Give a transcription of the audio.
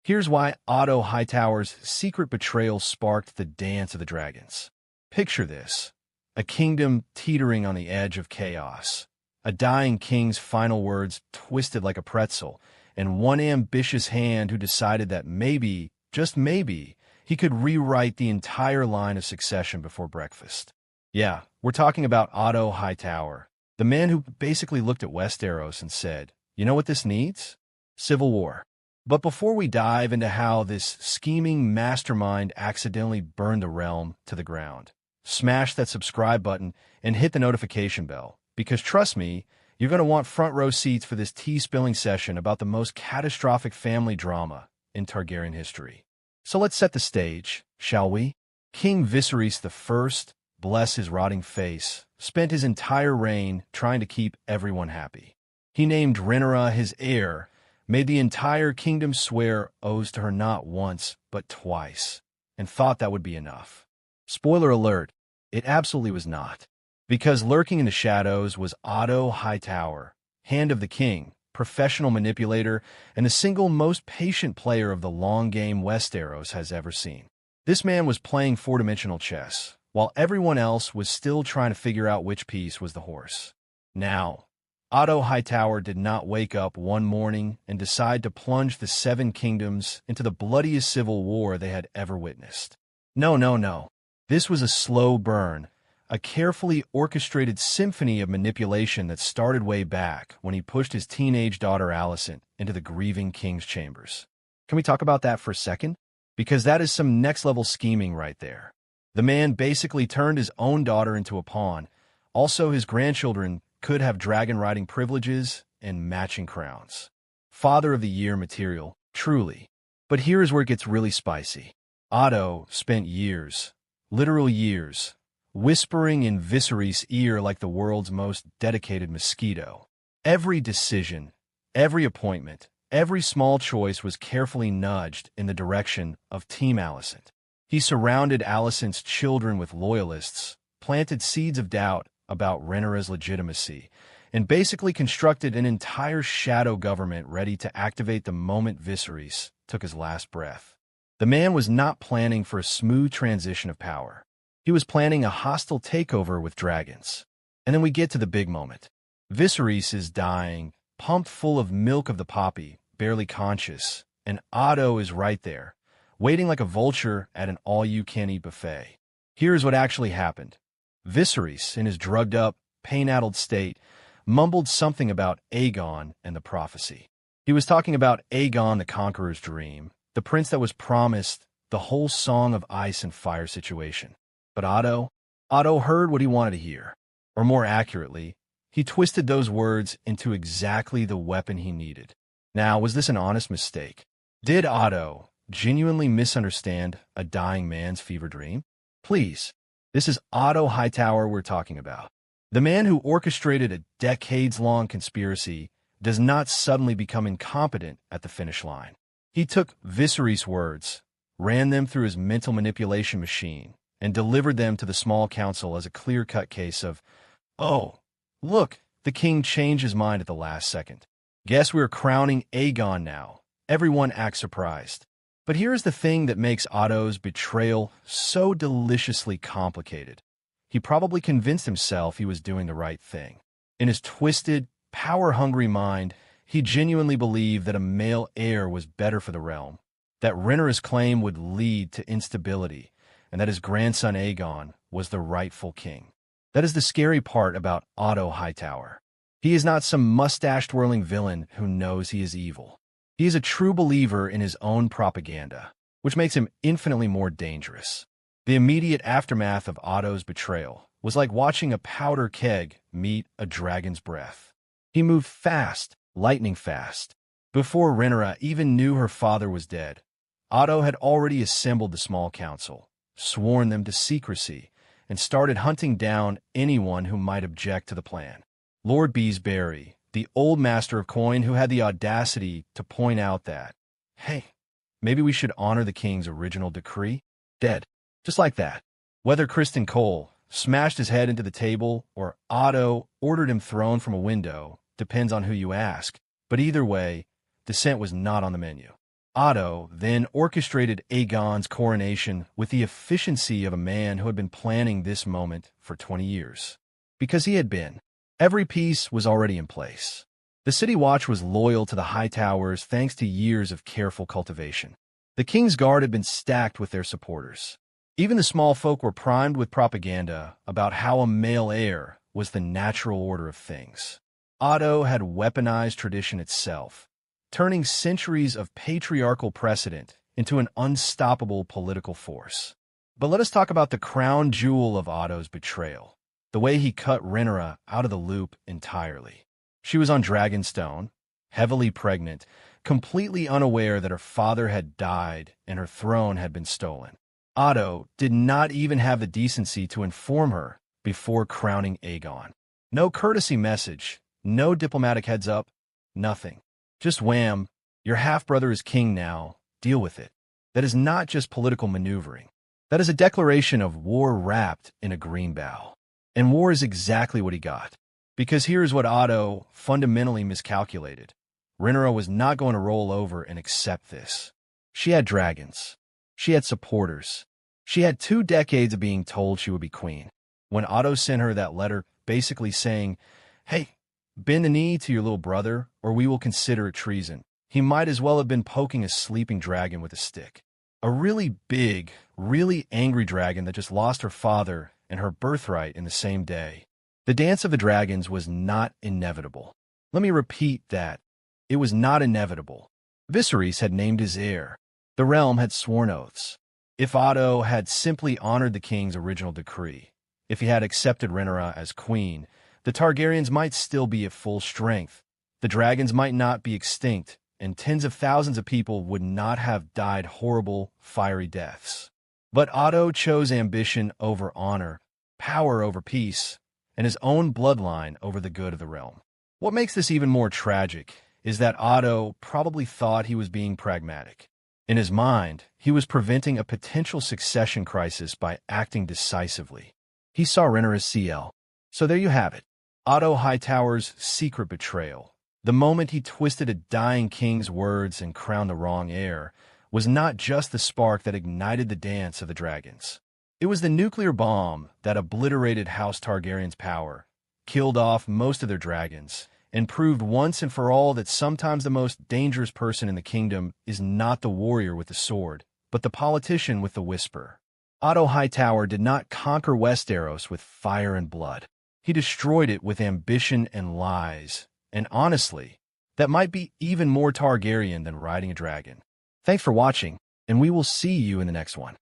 Here's why Otto Hightower's secret betrayal sparked the Dance of the Dragons. Picture this: a kingdom teetering on the edge of chaos, a dying king's final words twisted like a pretzel, and one ambitious hand who decided that maybe, just maybe, he could rewrite the entire line of succession before breakfast. Yeah, we're talking about Otto Hightower, the man who basically looked at Westeros and said, "You know what this needs? Civil war." But before we dive into how this scheming mastermind accidentally burned the realm to the ground, smash that subscribe button and hit the notification bell, because trust me, you're going to want front row seats for this tea-spilling session about the most catastrophic family drama in Targaryen history. So let's set the stage, shall we? King Viserys I, bless his rotting face, spent his entire reign trying to keep everyone happy. He named Rhaenyra his heir, made the entire kingdom swear oaths to her not once, but twice, and thought that would be enough. Spoiler alert, it absolutely was not. Because lurking in the shadows was Otto Hightower, Hand of the King, professional manipulator, and the single most patient player of the long game Westeros has ever seen. This man was playing four-dimensional chess, while everyone else was still trying to figure out which piece was the horse. Now, Otto Hightower did not wake up one morning and decide to plunge the Seven Kingdoms into the bloodiest civil war they had ever witnessed. No. This was a slow burn, a carefully orchestrated symphony of manipulation that started way back when he pushed his teenage daughter Alicent into the grieving king's chambers. Can we talk about that for a second? Because that is some next-level scheming right there. The man basically turned his own daughter into a pawn. Also, his grandchildren could have dragon-riding privileges and matching crowns. Father of the Year material, truly. But here's where it gets really spicy. Otto spent years, literal years, whispering in Viserys' ear like the world's most dedicated mosquito. Every decision, every appointment, every small choice was carefully nudged in the direction of Team Alicent. He surrounded Alicent's children with loyalists, planted seeds of doubt about Rhaenyra's legitimacy, and basically constructed an entire shadow government ready to activate the moment Viserys took his last breath. The man was not planning for a smooth transition of power. He was planning a hostile takeover with dragons. And then we get to the big moment. Viserys is dying, pumped full of milk of the poppy, barely conscious, and Otto is right there, waiting like a vulture at an all-you-can-eat buffet. Here's what actually happened. Viserys, in his drugged-up, pain-addled state, mumbled something about Aegon and the prophecy. He was talking about Aegon the Conqueror's dream, the prince that was promised the whole Song of Ice and Fire situation. But Otto heard what he wanted to hear. Or more accurately, he twisted those words into exactly the weapon he needed. Now, was this an honest mistake? Did Otto genuinely misunderstand a dying man's fever dream? Please, this is Otto Hightower we're talking about. The man who orchestrated a decades-long conspiracy does not suddenly become incompetent at the finish line. He took Viserys' words, ran them through his mental manipulation machine, and delivered them to the small council as a clear-cut case of, "Oh, look, the king changed his mind at the last second. Guess we're crowning Aegon now." Everyone acts surprised. But here's the thing that makes Otto's betrayal so deliciously complicated. He probably convinced himself he was doing the right thing. In his twisted, power-hungry mind, he genuinely believed that a male heir was better for the realm, that Rhaenyra's claim would lead to instability, and that his grandson Aegon was the rightful king. That is the scary part about Otto Hightower. He is not some mustache-twirling villain who knows he is evil. He is a true believer in his own propaganda, which makes him infinitely more dangerous. The immediate aftermath of Otto's betrayal was like watching a powder keg meet a dragon's breath. He moved fast, lightning fast. Before Rhaenyra even knew her father was dead, Otto had already assembled the small council, sworn them to secrecy, and started hunting down anyone who might object to the plan. Lord Beesbury, the old master of coin who had the audacity to point out that, hey, maybe we should honor the king's original decree, dead. Just like that. Whether Criston Cole smashed his head into the table or Otto ordered him thrown from a window depends on who you ask, but either way, dissent was not on the menu. Otto then orchestrated Aegon's coronation with the efficiency of a man who had been planning this moment for 20 years. Because he had been. Every piece was already in place. The City Watch was loyal to the Hightowers thanks to years of careful cultivation. The King's Guard had been stacked with their supporters. Even the small folk were primed with propaganda about how a male heir was the natural order of things. Otto had weaponized tradition itself, turning centuries of patriarchal precedent into an unstoppable political force. But let us talk about the crown jewel of Otto's betrayal, the way he cut Rhaenyra out of the loop entirely. She was on Dragonstone, heavily pregnant, completely unaware that her father had died and her throne had been stolen. Otto did not even have the decency to inform her before crowning Aegon. No courtesy message, no diplomatic heads up, nothing. Just wham, your half-brother is king now, deal with it. That is not just political maneuvering. That is a declaration of war wrapped in a green bough. And war is exactly what he got. Because here's what Otto fundamentally miscalculated. Rhaenyra was not going to roll over and accept this. She had dragons. She had supporters. She had 2 decades of being told she would be queen. When Otto sent her that letter basically saying, hey, bend the knee to your little brother or we will consider it treason, he might as well have been poking a sleeping dragon with a stick. A really big, really angry dragon that just lost her father and her birthright in the same day. The Dance of the Dragons was not inevitable. Let me repeat that. It was not inevitable. Viserys had named his heir. The realm had sworn oaths. If Otto had simply honored the king's original decree, if he had accepted Rhaenyra as queen, the Targaryens might still be at full strength. The dragons might not be extinct, and tens of thousands of people would not have died horrible, fiery deaths. But Otto chose ambition over honor, power over peace, and his own bloodline over the good of the realm. What makes this even more tragic is that Otto probably thought he was being pragmatic. In his mind, he was preventing a potential succession crisis by acting decisively. He saw Rhaenyra's CL. So there you have it. Otto Hightower's secret betrayal. The moment he twisted a dying king's words and crowned the wrong heir was not just the spark that ignited the Dance of the Dragons. It was the nuclear bomb that obliterated House Targaryen's power, killed off most of their dragons, and proved once and for all that sometimes the most dangerous person in the kingdom is not the warrior with the sword, but the politician with the whisper. Otto Hightower did not conquer Westeros with fire and blood. He destroyed it with ambition and lies, and honestly, that might be even more Targaryen than riding a dragon. Thanks for watching, and we will see you in the next one.